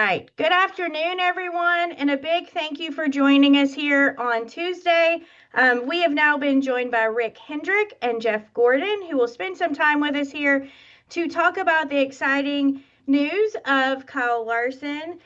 right. Good afternoon, everyone, and a big thank you for joining us here on Tuesday. We have now been joined by Rick Hendrick and Jeff Gordon, who will spend some time with us here to talk about the exciting news of Kyle Larson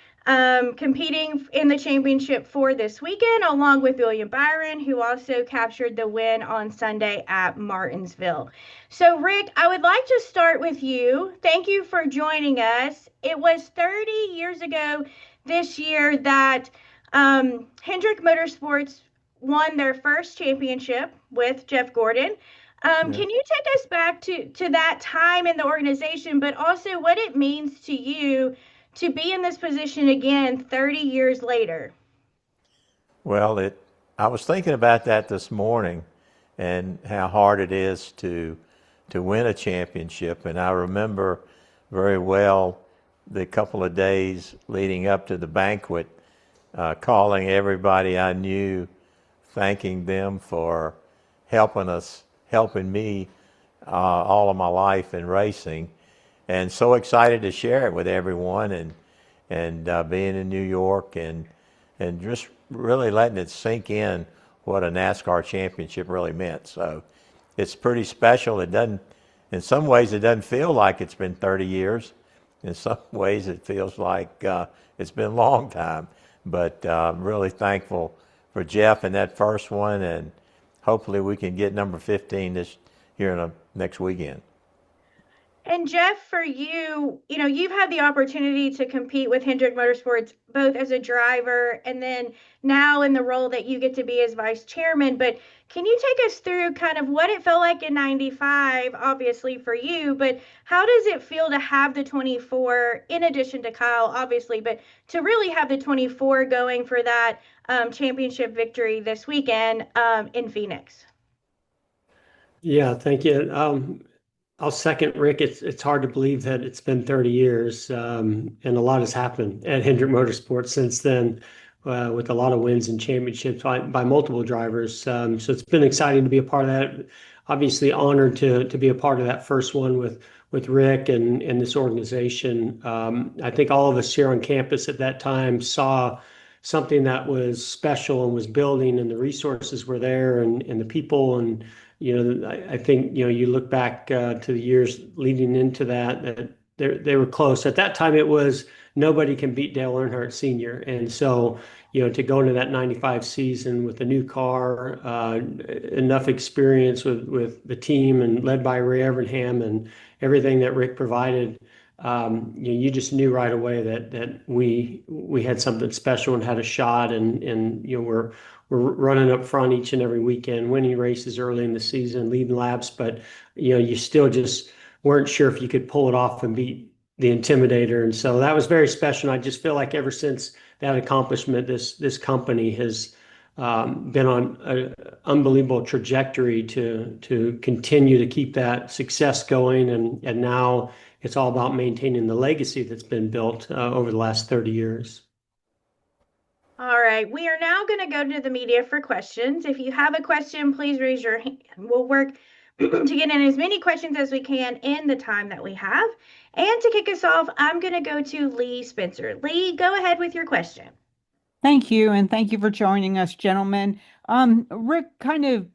competing in the championship for this weekend, along with William Byron, who also captured the win on Sunday at Martinsville. So, Rick, I would like to start with you. Thank you for joining us. It was 30 years ago this year that Hendrick Motorsports won their first championship with Jeff Gordon. Yeah. Can you take us back to that time in the organization, but also what it means to you to be in this position again 30 years later? Well, I was thinking about that this morning and how hard it is to win a championship. And I remember very well the couple of days leading up to the banquet, calling everybody I knew, thanking them for helping me all of my life in racing, and so excited to share it with everyone, and being in New York and just really letting it sink in what a NASCAR championship really meant. So it's pretty special. It doesn't, in some ways, it doesn't feel like it's been 30 years. In some ways, it feels like it's been a long time. But I'm really thankful for Jeff in that first one, and hopefully we can get number 15 this here in next weekend. And Jeff, for you, you've had the opportunity to compete with Hendrick Motorsports both as a driver and then now in the role that you get to be as vice chairman. But can you take us through kind of what it felt like in 95, obviously for you, but how does it feel to have the 24 in addition to Kyle, obviously, but to really have the 24 going for that championship victory this weekend in Phoenix? Yeah, thank you. I'll second Rick. It's hard to believe that it's been 30 years, and a lot has happened at Hendrick Motorsports since then, with a lot of wins and championships by multiple drivers. So it's been exciting to be a part of that. Obviously, honored to be a part of that first one with Rick and this organization. I think all of us here on campus at that time saw something that was special and was building, and the resources were there, and the people. And I think you look back to the years leading into that they were close. At that time, it was nobody can beat Dale Earnhardt Sr. And so to go into that 95 season with a new car, enough experience with the team and led by Ray Evernham and everything that Rick provided, you just knew right away that we had something special and had a shot, and we're running up front each and every weekend, winning races early in the season, leading laps, but you still just weren't sure if you could pull it off and beat the Intimidator. And so that was very special. And I just feel like ever since that accomplishment, this company has been on an unbelievable trajectory to continue to keep that success going. And now it's all about maintaining the legacy that's been built over the last 30 years. All right, we are now going to go to the media for questions. If you have a question, please raise your hand. We'll work to get in as many questions as we can in the time that we have. And to kick us off, I'm going to go to Lee Spencer. Lee, go ahead with your question. Thank you, and thank you for joining us, gentlemen. Rick, kind of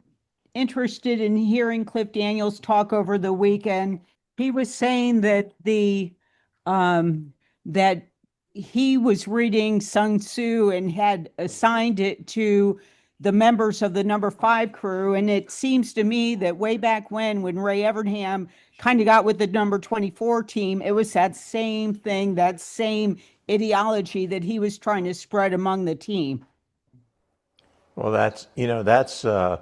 interested in hearing Cliff Daniels talk over the weekend. He was saying that that he was reading Sun Tzu and had assigned it to the members of the number 5 crew. And it seems to me that way back when Ray Evernham kind of got with the number 24 team, it was that same thing, that same ideology that he was trying to spread among the team. Well, that's a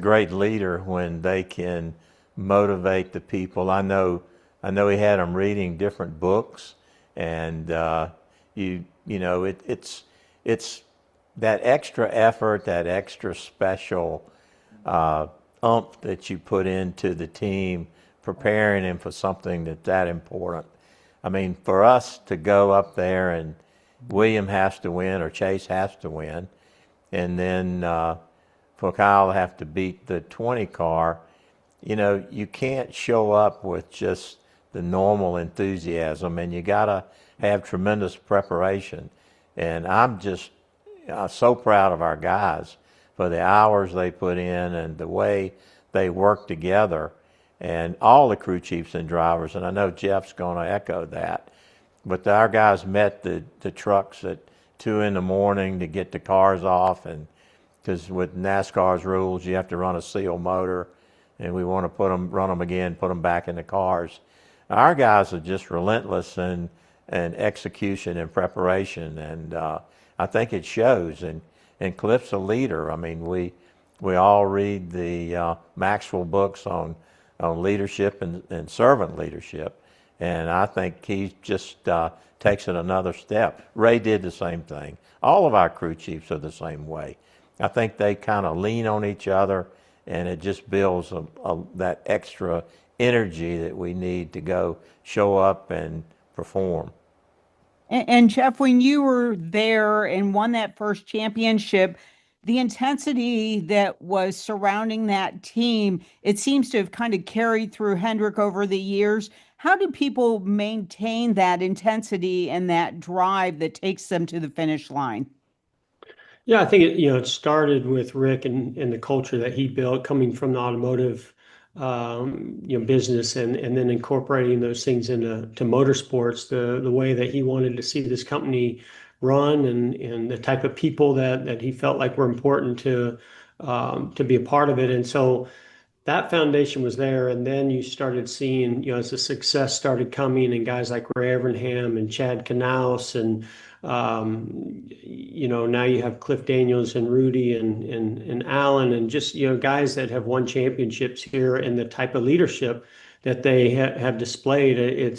great leader when they can motivate the people. I know he had them reading different books, and it's that extra effort, that extra special oomph that you put into the team, preparing him for something that important. I mean, for us to go up there and William has to win or Chase has to win, and then for Kyle to have to beat the 20 car, you can't show up with just the normal enthusiasm, and you got to have tremendous preparation. And I'm just so proud of our guys for the hours they put in and the way they work together, and all the crew chiefs and drivers. And I know Jeff's going to echo that. But our guys met the trucks at 2 in the morning to get the cars off, and because with NASCAR's rules, you have to run a seal motor, and we want to run them again, put them back in the cars. Our guys are just relentless in execution and preparation, and I think it shows. And Cliff's a leader. I mean, we all read the Maxwell books on leadership and servant leadership. And I think he just takes it another step. Ray did the same thing. All of our crew chiefs are the same way. I think they kind of lean on each other, and it just builds that extra energy that we need to go show up and perform. And Jeff, when you were there and won that first championship, the intensity that was surrounding that team, it seems to have kind of carried through Hendrick over the years. How do people maintain that intensity and that drive that takes them to the finish line? Yeah, I think it started with Rick and the culture that he built coming from the automotive business, and then incorporating those things into motorsports, the way that he wanted to see this company run, and the type of people that he felt like were important to be a part of it. And so that foundation was there, and then you started seeing, as the success started coming, and guys like Ray Evernham and Chad Knaus, and now you have Cliff Daniels and Rudy and Alan, and just guys that have won championships here, and the type of leadership that they have displayed. And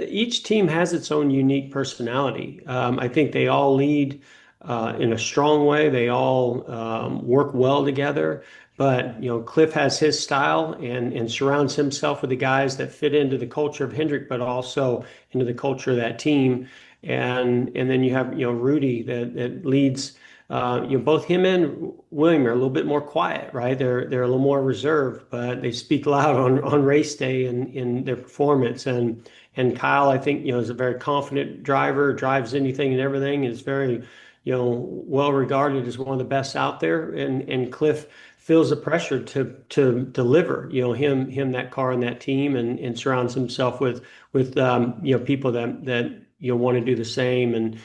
each team has its own unique personality. I think they all lead in a strong way. They all work well together. But Cliff has his style and surrounds himself with the guys that fit into the culture of Hendrick, but also into the culture of that team. And then you have Rudy that leads. Both him and William are a little bit more quiet, right? They're a little more reserved, but they speak loud on race day and in their performance. And Kyle, I think is a very confident driver, drives anything and everything, is very well regarded as one of the best out there. And Cliff feels the pressure to deliver him that car and that team, and surrounds himself with people that want to do the same. And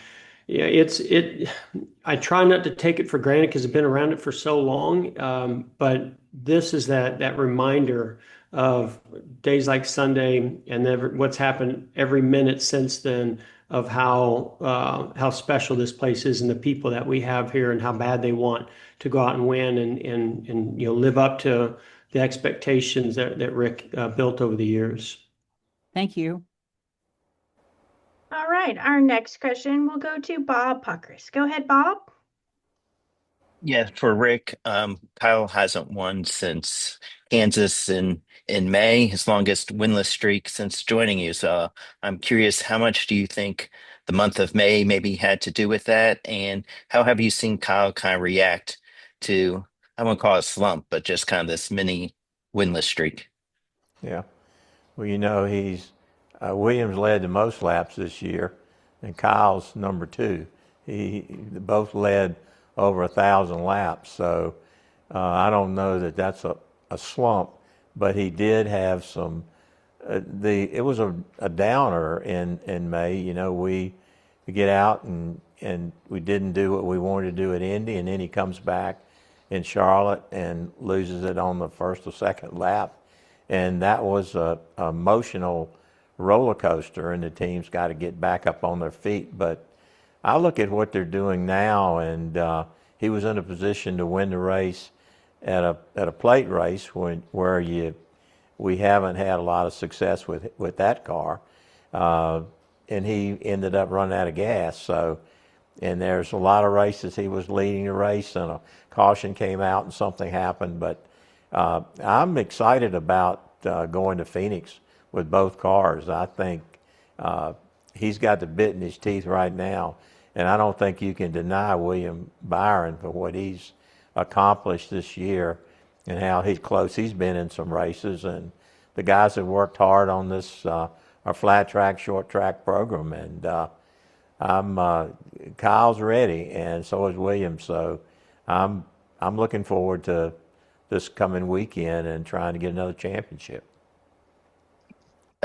I try not to take it for granted because I've been around it for so long. But this is that reminder of days like Sunday and what's happened every minute since then, of how special this place is and the people that we have here, and how bad they want to go out and win and live up to the expectations that Rick built over the years. Thank you. All right, our next question will go to Bob Puckris. Go ahead, Bob. Yeah, for Rick, Kyle hasn't won since Kansas in May, his longest winless streak since joining you. So I'm curious, how much do you think the month of May maybe had to do with that? And how have you seen Kyle kind of react to, I won't call it a slump, but just kind of this mini winless streak? Yeah. Well, he's Williams led the most laps this year, and Kyle's number 2. They both led over 1,000 laps. So I don't know that that's a slump, but he did have some. It was a downer in May. We get out and we didn't do what we wanted to do at Indy, and then he comes back in Charlotte and loses it on the first or second lap, and that was a emotional roller coaster, and the team's got to get back up on their feet. But I look at what they're doing now, and he was in a position to win the race at a plate race where we haven't had a lot of success with that car, and he ended up running out of gas. So, and there's a lot of races he was leading the race, and a caution came out and something happened. But I'm excited about going to Phoenix with both cars. I think he's got the bit in his teeth right now, and I don't think you can deny William Byron for what he's accomplished this year and how close he's been in some races, and the guys have worked hard on this our flat track, short track program, and I'm Kyle's ready, and so is William. So I'm I'm looking forward to this coming weekend and trying to get another championship.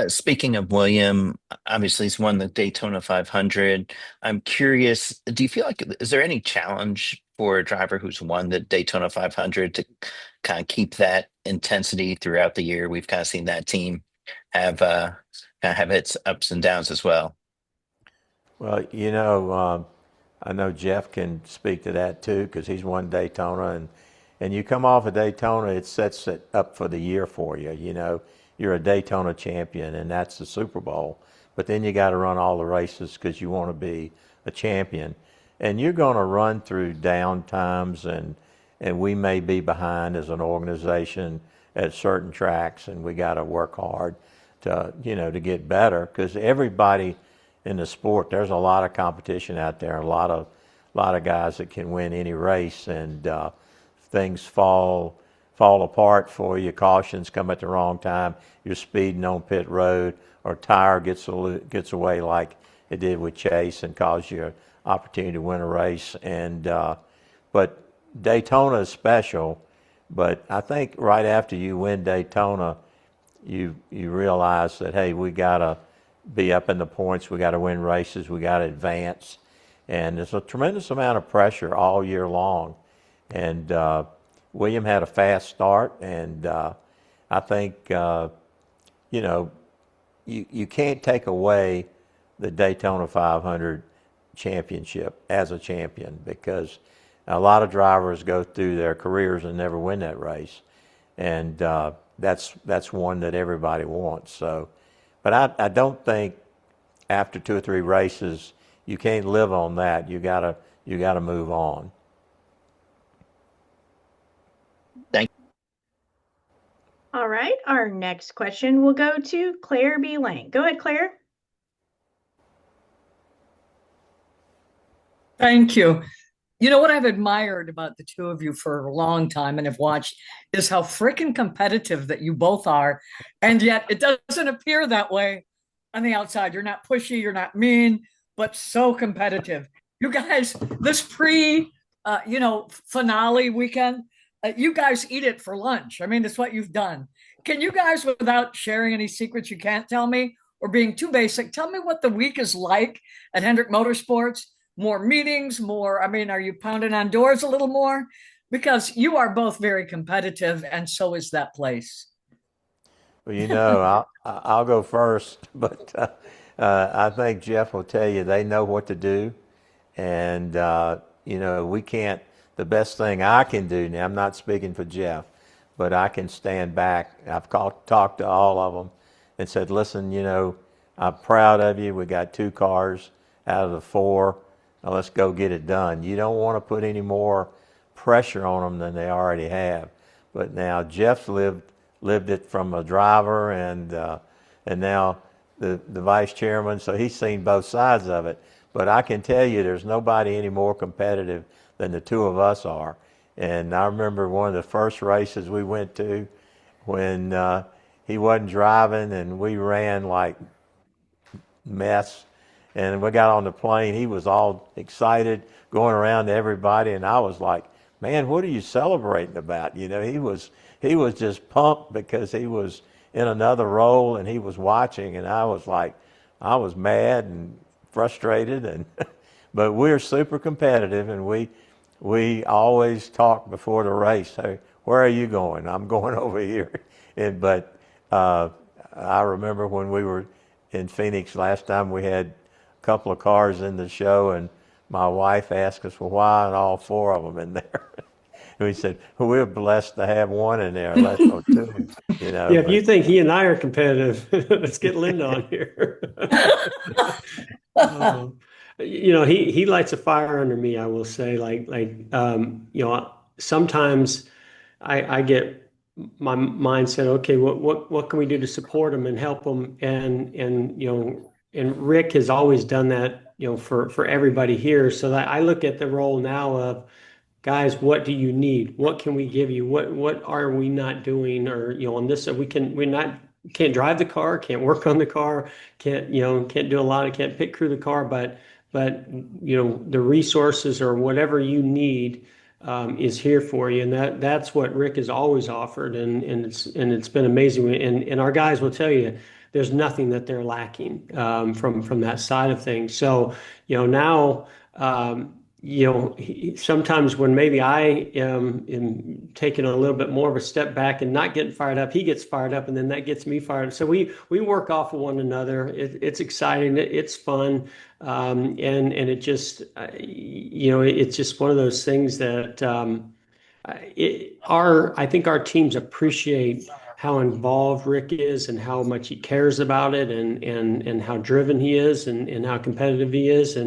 Speaking of William, obviously he's won the Daytona 500. I'm curious, do you feel like is there any challenge for a driver who's won the Daytona 500 to kind of keep that intensity throughout the year? We've kind of seen that team have kind of have its ups and downs as well. Well, I know Jeff can speak to that too because he's won Daytona, and you come off of Daytona, it sets it up for the year for you. You're a Daytona champion, and that's the Super Bowl. But then you got to run all the races because you want to be a champion, and you're going to run through down times, and we may be behind as an organization at certain tracks, and we got to work hard to get better because everybody in the sport, there's a lot of competition out there, a lot of guys that can win any race, and things fall apart for you. Cautions come at the wrong time. You're speeding on pit road, or tire gets away like it did with Chase and caused you an opportunity to win a race. And but Daytona is special. But I think right after you win Daytona, you realize that hey, we gotta be up in the points. We got to win races. We got to advance, and there's a tremendous amount of pressure all year long. And William had a fast start, and I think you can't take away the Daytona 500 championship as a champion because a lot of drivers go through their careers and never win that race, and that's one that everybody wants. So. But I don't think after 2 or 3 races you can't live on that. You gotta move on. Thank All right, our next question will go to Claire B. Lang. Go ahead, Claire. Thank you. You know what I've admired about the two of you for a long time and have watched is how freaking competitive that you both are. And yet it doesn't appear that way on the outside. You're not pushy, you're not mean, but so competitive. You guys, this finale weekend, you guys eat it for lunch. I mean, it's what you've done. Can you guys, without sharing any secrets you can't tell me or being too basic, tell me what the week is like at Hendrick Motorsports? More meetings, more, I mean, are you pounding on doors a little more? Because you are both very competitive, and so is that place. Well, I'll go first, but I think Jeff will tell you they know what to do, and we can't. The best thing I can do now, I'm not speaking for Jeff, but I can stand back. I've talked to all of them and said, listen, I'm proud of you. We got 2 cars out of the 4. Now let's go get it done. You don't want to put any more pressure on them than they already have. But now Jeff's lived it from a driver and now the vice chairman, so he's seen both sides of it. But I can tell you there's nobody any more competitive than the 2 of us are. And I remember one of the first races we went to when he wasn't driving and we ran like mess. And we got on the plane, he was all excited, going around to everybody, and I was like, man, what are you celebrating about? He was just pumped because he was in another role and he was watching, and I was like, I was mad and frustrated, and but we're super competitive, and we always talk before the race. Hey, where are you going? I'm going over here. But I remember when we were in Phoenix last time, we had couple of cars in the show, and my wife asked us, well, why aren't all 4 of them in there? And we said, well, we're blessed to have 1 in there, less or 2. Yeah, if you think he and I are competitive, let's get Linda on here. He lights a fire under me, I will say. Sometimes I get my mind said, okay, what can we do to support him and help him? And Rick has always done that, for everybody here. So that I look at the role now of, guys, what do you need? What can we give you? What are we not doing? Or on this, we're not can't drive the car, can't work on the car, can't do a lot, can't pit crew the car, but the resources or whatever you need is here for you, and that's what Rick has always offered, and it's been amazing. And our guys will tell you there's nothing that they're lacking from that side of things. So now. Sometimes when maybe I am taking a little bit more of a step back and not getting fired up, he gets fired up, and then that gets me fired up. So we work off of one another. It's exciting. It's fun, and it just it's just one of those things that I think our teams appreciate how involved Rick is and how much he cares about it, and how driven he is, and how competitive he is.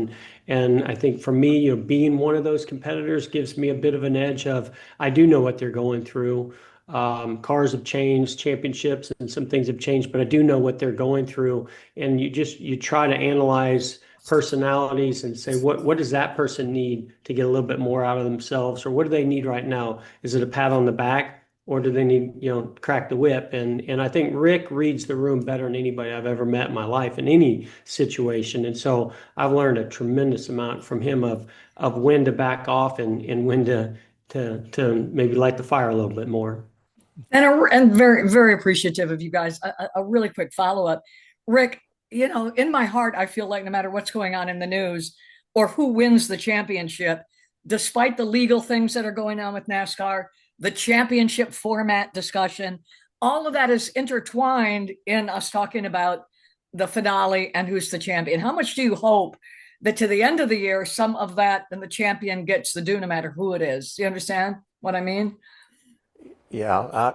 And I think for me, being one of those competitors gives me a bit of an edge of I do know what they're going through. Cars have changed, championships and some things have changed, but I do know what they're going through. And you try to analyze personalities and say, what does that person need to get a little bit more out of themselves, or what do they need right now? Is it a pat on the back, or do they need, crack the whip? And I think Rick reads the room better than anybody I've ever met in my life in any situation. And so I've learned a tremendous amount from him of when to back off, and when to maybe light the fire a little bit more. And very, very appreciative of you guys. A really quick follow-up. Rick, in my heart, I feel like no matter what's going on in the news or who wins the championship, despite the legal things that are going on with NASCAR, the championship format discussion, all of that is intertwined in us talking about the finale and who's the champion. How much do you hope that to the end of the year, some of that and the champion gets the due no matter who it is? Do you understand what I mean? Yeah,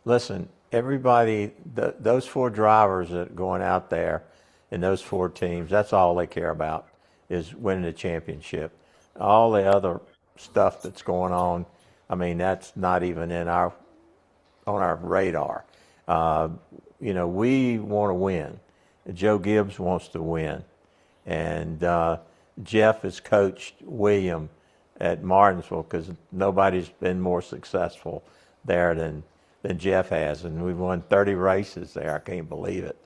listen, everybody, those four drivers that are going out there in those four teams, that's all they care about is winning the championship. All the other stuff that's going on, I mean, that's not even on our radar. We want to win. Joe Gibbs wants to win. And Jeff has coached William at Martinsville because nobody's been more successful there than Jeff has. And we've won 30 races there. I can't believe it.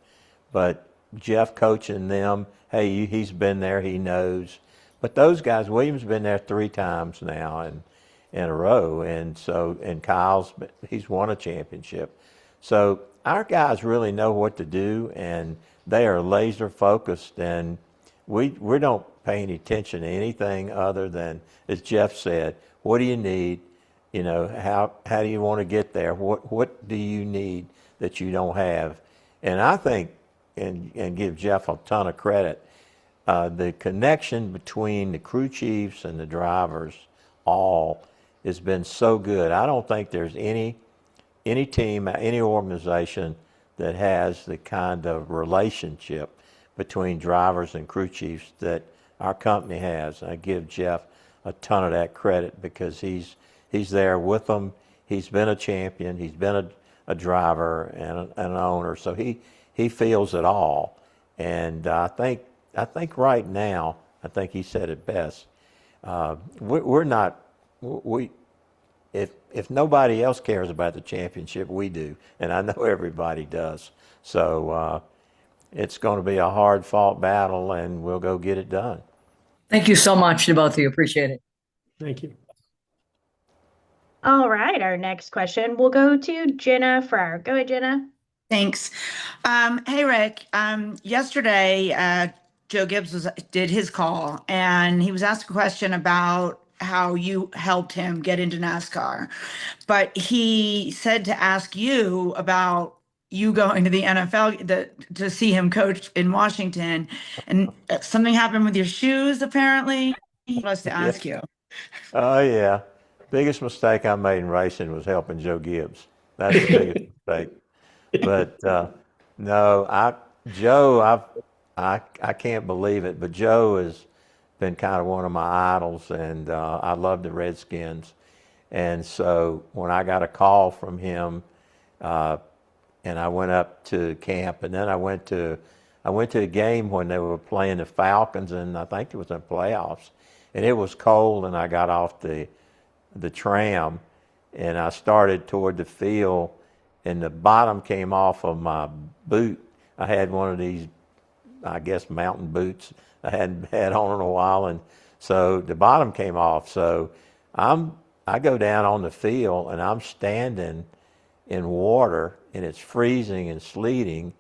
But Jeff coaching them, hey, he's been there, he knows. But those guys, William's been there 3 times now in a row. And he's won a championship. So our guys really know what to do, and they are laser focused, and we don't pay any attention to anything other than, as Jeff said, what do you need? How do you want to get there? What do you need that you don't have? And I think, and give Jeff a ton of credit, the connection between the crew chiefs and the drivers all has been so good. I don't think there's any team, any organization that has the kind of relationship between drivers and crew chiefs that our company has. I give Jeff a ton of that credit because he's there with them. He's been a champion. He's been a driver and an owner. So he feels it all. And I think right now, I think he said it best. If nobody else cares about the championship, we do, and I know everybody does. So it's going to be a hard-fought battle, and we'll go get it done. Thank you so much to both of you. Appreciate it. Thank you. All right, our next question will go to Jenna Fryer. Go ahead, Jenna. Thanks. Hey, Rick. Yesterday, Joe Gibbs did his call, and he was asked a question about how you helped him get into NASCAR. But he said to ask you about you going to the NFL to see him coach in Washington, and something happened with your shoes, apparently. He told us to ask you. Oh, yeah. Biggest mistake I made in racing was helping Joe Gibbs. That's the biggest mistake. But no, Joe, I can't believe it, but Joe has been kind of one of my idols, and I love the Redskins. And so when I got a call from him, and I went up to camp, and then I went to a game when they were playing the Falcons, and I think it was in playoffs, and it was cold, and I got off the tram, and I started toward the field, and the bottom came off of my boot. I had one of these, I guess, mountain boots I hadn't had on in a while, and so the bottom came off. So I go down on the field, and I'm standing in water, and it's freezing and sleeting,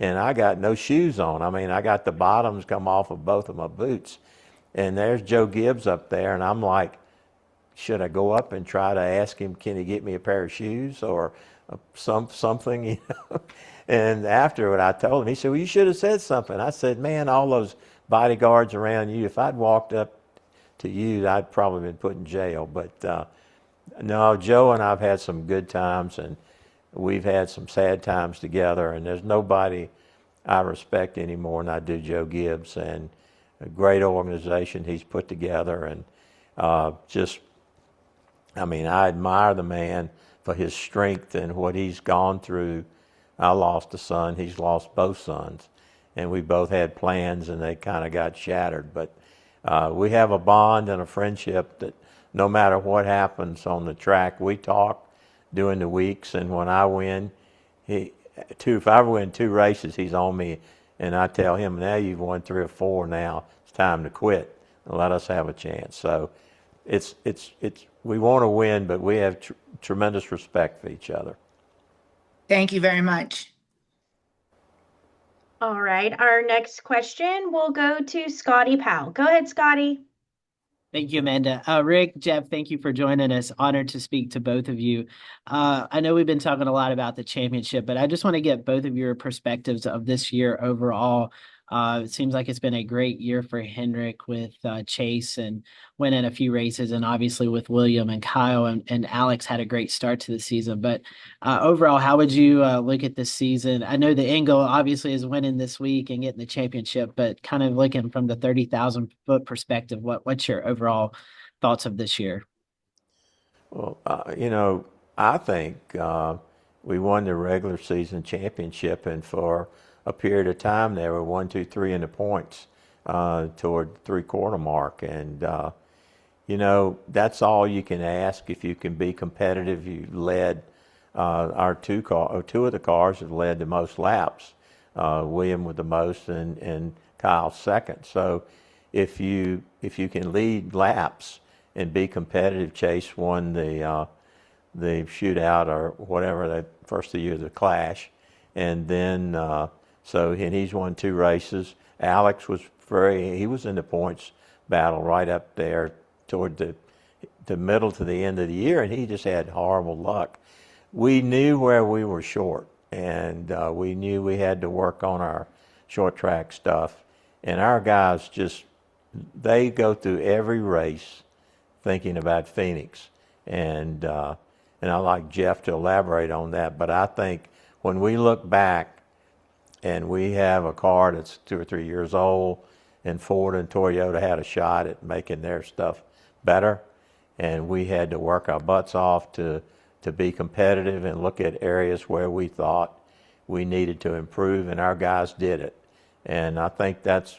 and I got no shoes on. I mean, I got the bottoms come off of both of my boots, and there's Joe Gibbs up there, and I'm like, should I go up and try to ask him, can he get me a pair of shoes or something, you know? And afterward, I told him, he said, well, you should have said something. I said, man, all those bodyguards around you, if I'd walked up to you, I'd probably been put in jail. But no, Joe and I've had some good times, and we've had some sad times together, and there's nobody I respect any more than I do Joe Gibbs, and a great organization he's put together, and I mean, I admire the man for his strength and what he's gone through. I lost a son, he's lost both sons, and we both had plans, and they kind of got shattered. But we have a bond and a friendship that no matter what happens on the track, we talk during the weeks, and when I win, if I win 2 races, he's on me, and I tell him, now you've won 3 or 4, now it's time to quit and let us have a chance. So it's we want to win, but we have tremendous respect for each other. Thank you very much. All right, our next question will go to Scotty Powell. Go ahead, Scotty. Thank you, Amanda. Rick, Jeff, thank you for joining us. Honored to speak to both of you. I know we've been talking a lot about the championship, but I just want to get both of your perspectives of this year overall. It seems like it's been a great year for Hendrick with Chase and winning a few races, and obviously with William and Kyle and Alex had a great start to the season. But overall, how would you look at this season? I know the end goal obviously is winning this week and getting the championship, but kind of looking from the 30,000 foot perspective, what's your overall thoughts of this year? Well, you know, I think we won the regular season championship, and for a period of time there were 1, 2, 3 in the points toward the 3/4 mark, and you know, that's all you can ask. If you can be competitive, you led our two of the cars have led the most laps, William with the most and Kyle second. So if you can lead laps and be competitive, Chase won the shootout or whatever, the first of the year, the clash, and then and he's won 2 races. Alex was he was in the points battle right up there toward the middle to the end of the year, and he just had horrible luck. We knew where we were short, and we knew we had to work on our short track stuff. And our guys they go through every race thinking about Phoenix, and I'd like Jeff to elaborate on that. But I think when we look back and we have a car that's 2 or 3 years old, and Ford and Toyota had a shot at making their stuff better, and we had to work our butts off to be competitive and look at areas where we thought we needed to improve, and our guys did it. And I think that's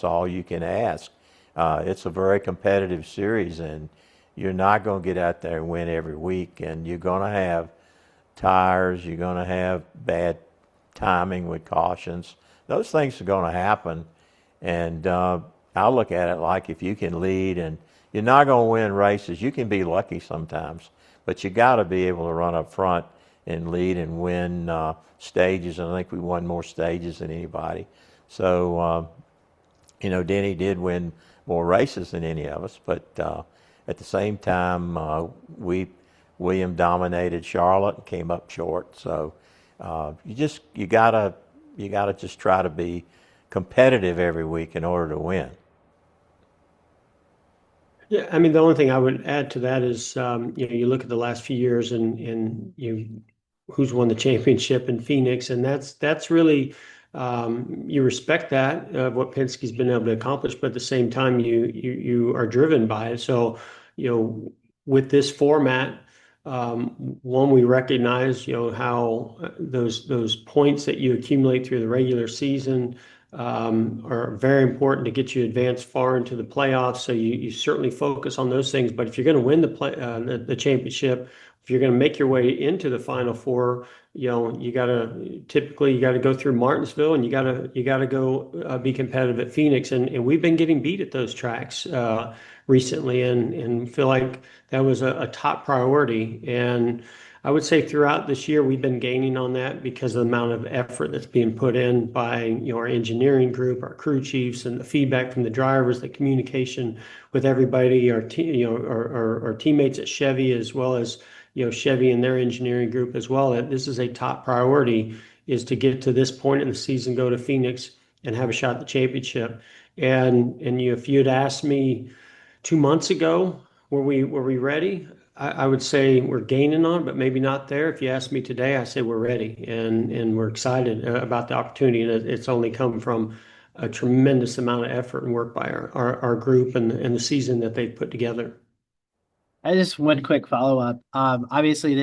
all you can ask. It's a very competitive series, and you're not going to get out there and win every week, and you're going to have tires, you're going to have bad timing with cautions. Those things are going to happen, and I look at it like if you can lead, and you're not going to win races. You can be lucky sometimes, but you got to be able to run up front and lead and win stages, and I think we won more stages than anybody. So, you know, Denny did win more races than any of us, but at the same time, William dominated Charlotte and came up short. So you gotta just try to be competitive every week in order to win. Yeah, I mean, the only thing I would add to that is, you look at the last few years and who's won the championship in Phoenix, and that's really you respect that what Penske's been able to accomplish, but at the same time you are driven by it. So, with this format, one, we recognize how those points that you accumulate through the regular season are very important to get you advanced far into the playoffs. So you certainly focus on those things. But if you're going to win the championship, if you're going to make your way into the Final Four, you know, you got to go through Martinsville, and you got to go be competitive at Phoenix, and we've been getting beat at those tracks recently, and feel like that was a top priority. And I would say throughout this year, we've been gaining on that because of the amount of effort that's being put in by, you know, our engineering group, our crew chiefs, and the feedback from the drivers, the communication with everybody, our teammates at Chevy, as well as, you know, Chevy and their engineering group as well. That this is a top priority, is to get to this point in the season, go to Phoenix, and have a shot at the championship. And if you'd asked me 2 months ago, were we ready? I would say we're gaining on, but maybe not there. If you ask me today, I say we're ready, and we're excited about the opportunity. And it's only come from a tremendous amount of effort and work by our group, and the season that they've put together. I just one quick follow-up. Obviously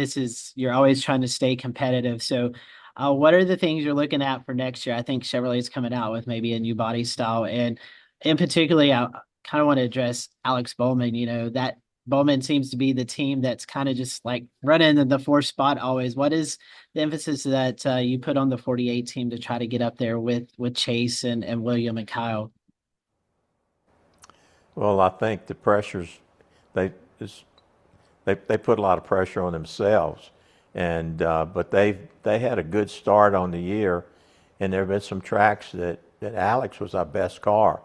you're always trying to stay competitive. So what are the things you're looking at for next year? I think Chevrolet's coming out with maybe a new body style. And in particularly, I kind of want to address Alex Bowman. You know, that Bowman seems to be the team that's kind of just like running in the fourth spot always. What is the emphasis that you put on the 48 team to try to get up there with Chase and William and Kyle? Well, I think the pressures, they put a lot of pressure on themselves, and but they had a good start on the year, and there have been some tracks that Alex was our best car.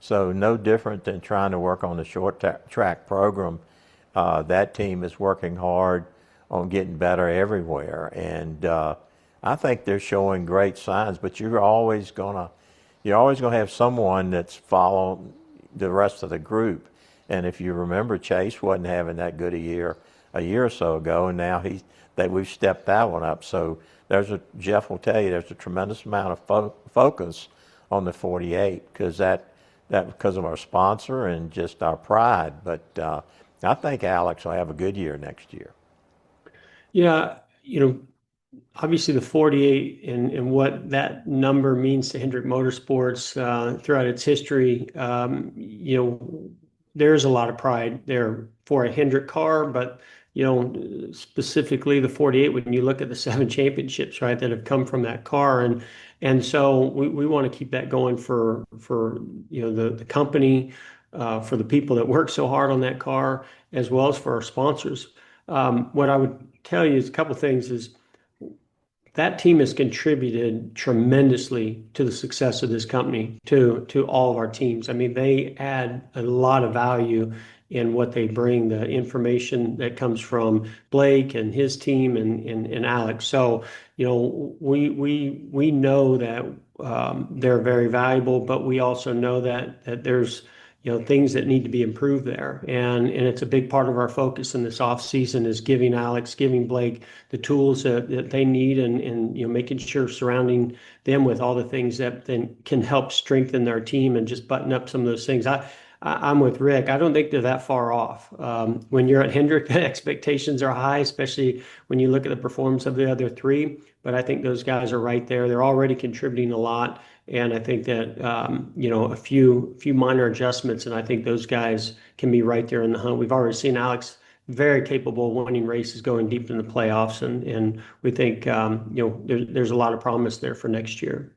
So no different than trying to work on the short track program. That team is working hard on getting better everywhere, and I think they're showing great signs. But you're always gonna have someone that's following the rest of the group. And if you remember, Chase wasn't having that good a year or so ago, and now we've stepped that one up. So Jeff will tell you there's a tremendous amount of focus on the 48 because of our sponsor and just our pride. But I think Alex will have a good year next year. Yeah, you know, obviously the 48 and what that number means to Hendrick Motorsports throughout its history, you know, there's a lot of pride there for a Hendrick car, but, you know, specifically the 48, when you look at the 7 championships, right, that have come from that car. And so we want to keep that going for you know, the company, for the people that work so hard on that car, as well as for our sponsors. What I would tell you is a couple things. Is that team has contributed tremendously to the success of this company, to all of our teams. I mean, they add a lot of value in what they bring, the information that comes from Blake and his team and Alex. So, you know, we know that they're very valuable, but we also know that there's, you know, things that need to be improved there. And it's a big part of our focus in this off season is giving Blake the tools that they need, and you know, making sure surrounding them with all the things that then can help strengthen their team and just button up some of those things. I'm with Rick. I don't think they're that far off. When you're at Hendrick, expectations are high, especially when you look at the performance of the other 3. But I think those guys are right there. They're already contributing a lot. And I think that, you know, a few minor adjustments, and I think those guys can be right there in the hunt. We've already seen Alex very capable of winning races, going deep in the playoffs. And we think, you know, there's a lot of promise there for next year.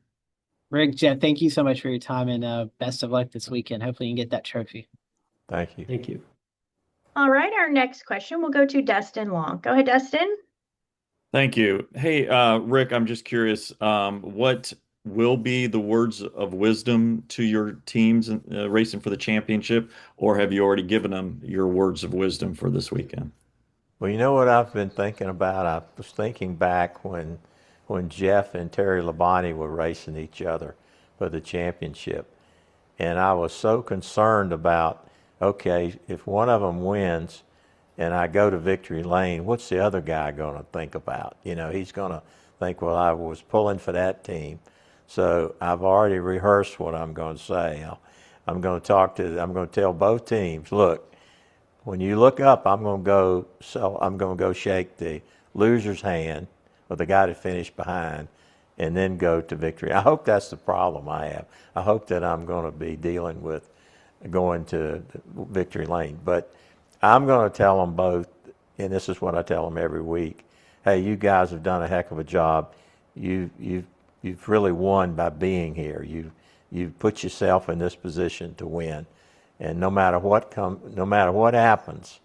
Rick, Jeff, thank you so much for your time, and best of luck this weekend. Hopefully you can get that trophy. Thank you. Thank you. All right, our next question will go to Dustin Long. Go ahead, Dustin. Thank you. Hey, Rick, I'm just curious, what will be the words of wisdom to your teams racing for the championship, or have you already given them your words of wisdom for this weekend? Well, you know what I've been thinking about? I was thinking back when Jeff and Terry Labonte were racing each other for the championship. And I was so concerned about, okay, if one of them wins and I go to victory lane, what's the other guy going to think about? You know, he's going to think, well, I was pulling for that team. So I've already rehearsed what I'm going to say. I'm going to tell both teams, look, when you look up, I'm going to go shake the loser's hand, or the guy that finished behind, and then go to victory. I hope that's the problem I have. I hope that I'm going to be dealing with going to victory lane. But I'm going to tell them both and this is what I tell them every week. Hey, you guys have done a heck of a job. You've really won by being here. You've put yourself in this position to win, and no matter what happens,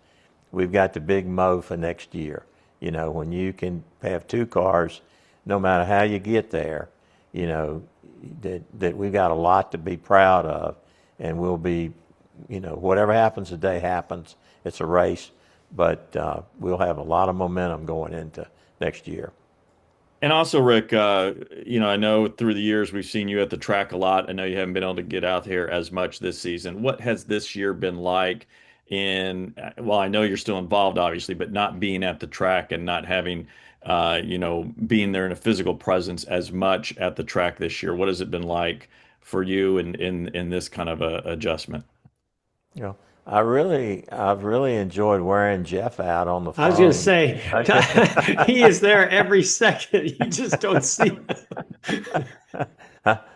we've got the big mo for next year. You know, when you can have two cars, no matter how you get there, you know, that we've got a lot to be proud of, and we'll be, you know, whatever happens today happens. It's a race, but we'll have a lot of momentum going into next year. And also, Rick, you know, I know through the years we've seen you at the track a lot. I know you haven't been able to get out here as much this season. What has this year been like well, I know you're still involved, obviously, but not being at the track and not having, you know, being there in a physical presence as much at the track this year. What has it been like for you in this kind of a adjustment? You know, I've really enjoyed wearing Jeff out on the phone. I was going to say, he is there every second. You just don't see him.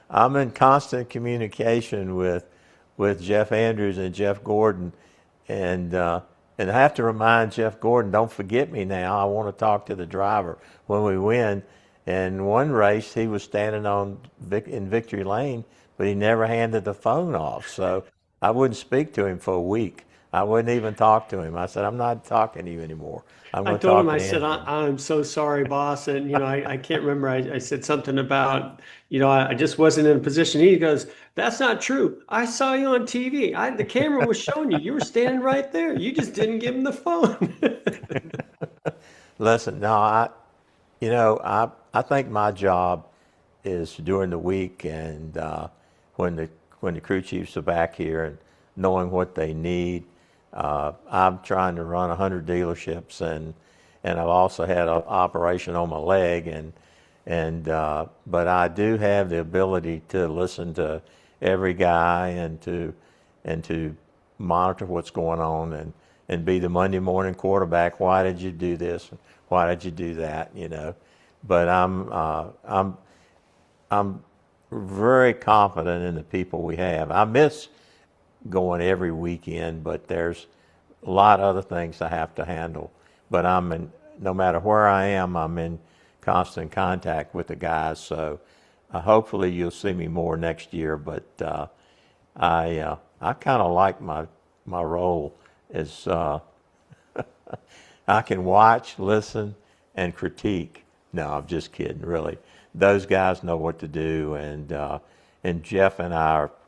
I'm in constant communication with Jeff Andrews and Jeff Gordon, and I have to remind Jeff Gordon, don't forget me now. I want to talk to the driver when we win. And one race, he was standing in victory lane, but he never handed the phone off. So I wouldn't speak to him for a week. I wouldn't even talk to him. I said, I'm not talking to you anymore. I'm I going to told talk him, to I said, Andrew. I'm so sorry, boss. And, you know, I can't remember. I said something about, you know, I just wasn't in a position. He goes, that's not true. I saw you on TV. The camera was showing you. You were standing right there. You just didn't give him the phone. Listen, no, I think my job is during the week and when the crew chiefs are back here and knowing what they need. I'm trying to run 100 dealerships and I've also had an operation on my leg but I do have the ability to listen to every guy and to monitor what's going on and be the Monday morning quarterback. Why did you do this? Why did you do that? You know, but I'm very confident in the people we have. I miss going every weekend, but there's a lot of other things I have to handle. But no matter where I am, I'm in constant contact with the guys. So hopefully you'll see me more next year. But I kind of like my role as I can watch, listen, and critique. No, I'm just kidding, really. Those guys know what to do, and Jeff and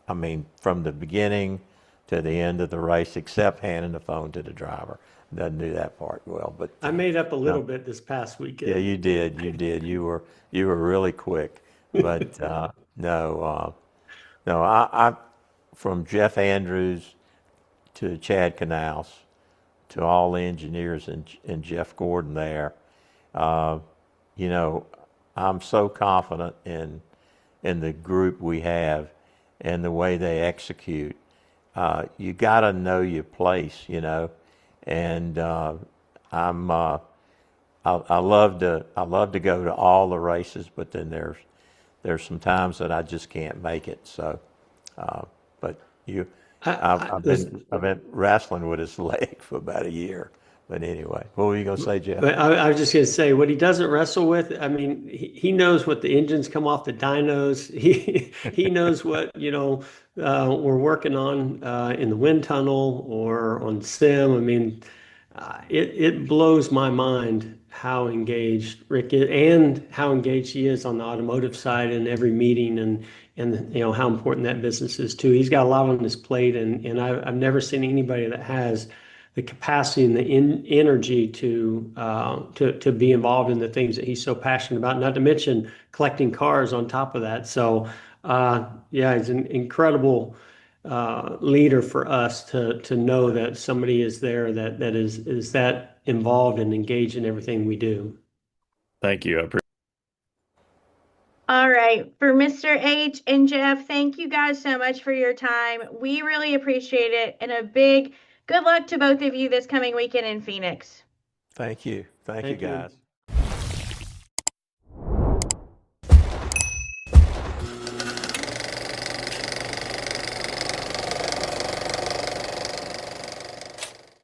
I mean, from the beginning to the end of the race, except handing the phone to the driver. Doesn't do that part well, but I made up a little bit this past weekend. yeah, you did. You did. You were really quick, but no, I from Jeff Andrews to Chad Canals to all the engineers and Jeff Gordon there. You know, I'm so confident in the group we have and the way they execute. You got to know your place, you know, and I love to go to all the races, but then there's some times that I just can't make it. So, but I've been wrestling with his leg for about a year. But anyway, what were you going to say, Jeff? But I was just going to say, what he doesn't wrestle with, I mean, he knows what the engines come off the dynos. He knows what, you know, we're working on in the wind tunnel or on sim. I mean, it blows my mind how engaged Rick is and how engaged he is on the automotive side in every meeting and you know how important that business is too. He's got a lot on his plate, and I've never seen anybody that has the capacity and the energy to be involved in the things that he's so passionate about. Not to mention collecting cars on top of that. So yeah, he's an incredible leader for us to know that somebody is there that is that involved and engaged in everything we do. Thank you. All right, for Mr. H and Jeff, thank you guys so much for your time. We really appreciate it, and a big good luck to both of you this coming weekend in Phoenix. Thank you. Thank you, guys.